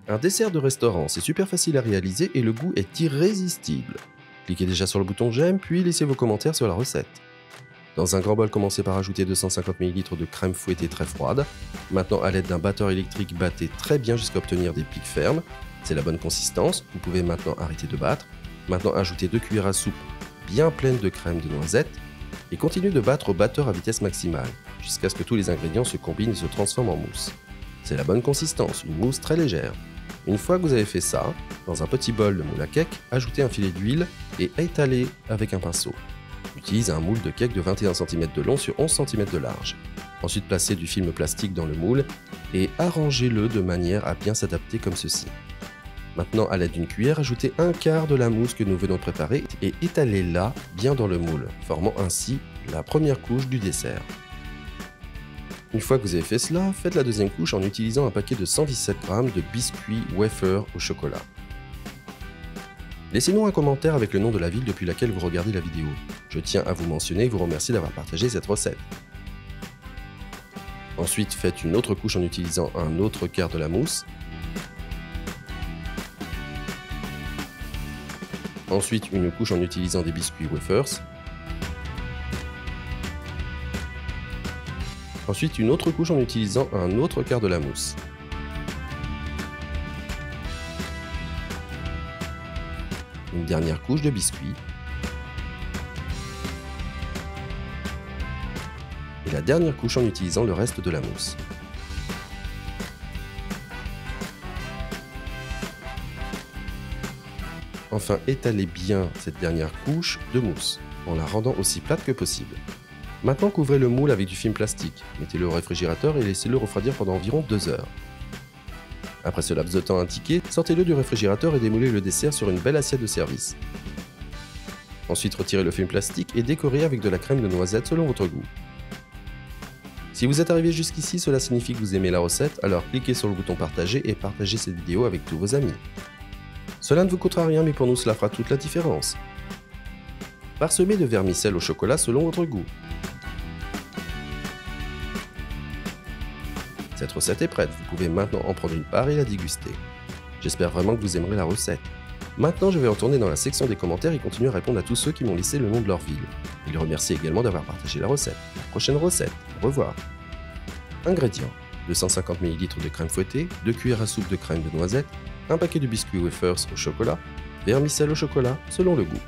Un dessert de restaurant, c'est super facile à réaliser et le goût est irrésistible. Cliquez déjà sur le bouton j'aime, puis laissez vos commentaires sur la recette. Dans un grand bol, commencez par ajouter 250 ml de crème fouettée très froide. Maintenant, à l'aide d'un batteur électrique, battez très bien jusqu'à obtenir des pics fermes. C'est la bonne consistance, vous pouvez maintenant arrêter de battre. Maintenant, ajoutez 2 cuillères à soupe bien pleines de crème de noisette et continuez de battre au batteur à vitesse maximale, jusqu'à ce que tous les ingrédients se combinent et se transforment en mousse. C'est la bonne consistance, une mousse très légère. Une fois que vous avez fait ça, dans un petit bol de moule à cake, ajoutez un filet d'huile et étalez avec un pinceau. Utilisez un moule de cake de 21 cm de long sur 11 cm de large. Ensuite, placez du film plastique dans le moule et arrangez-le de manière à bien s'adapter comme ceci. Maintenant, à l'aide d'une cuillère, ajoutez un quart de la mousse que nous venons de préparer et étalez-la bien dans le moule, formant ainsi la première couche du dessert. Une fois que vous avez fait cela, faites la deuxième couche en utilisant un paquet de 117 g de biscuits wafer au chocolat. Laissez-nous un commentaire avec le nom de la ville depuis laquelle vous regardez la vidéo. Je tiens à vous mentionner et vous remercier d'avoir partagé cette recette. Ensuite, faites une autre couche en utilisant un autre quart de la mousse. Ensuite, une couche en utilisant des biscuits wafers. Ensuite, une autre couche en utilisant un autre quart de la mousse. Une dernière couche de biscuits. Et la dernière couche en utilisant le reste de la mousse. Enfin, étalez bien cette dernière couche de mousse, en la rendant aussi plate que possible. Maintenant, couvrez le moule avec du film plastique, mettez-le au réfrigérateur et laissez-le refroidir pendant environ 2 heures. Après ce laps de temps indiqué, sortez-le du réfrigérateur et démoulez le dessert sur une belle assiette de service. Ensuite, retirez le film plastique et décorez avec de la crème de noisette selon votre goût. Si vous êtes arrivé jusqu'ici, cela signifie que vous aimez la recette, alors cliquez sur le bouton partager et partagez cette vidéo avec tous vos amis. Cela ne vous coûtera rien, mais pour nous cela fera toute la différence. Parsemez de vermicelle au chocolat selon votre goût. Cette recette est prête, vous pouvez maintenant en prendre une part et la déguster. J'espère vraiment que vous aimerez la recette. Maintenant, je vais retourner dans la section des commentaires et continuer à répondre à tous ceux qui m'ont laissé le nom de leur ville. Et les remercier également d'avoir partagé la recette. À la prochaine recette, au revoir. Ingrédients: 250 ml de crème fouettée, 2 cuillères à soupe de crème de noisette, un paquet de biscuits wafers au chocolat, vermicelle au chocolat selon le goût.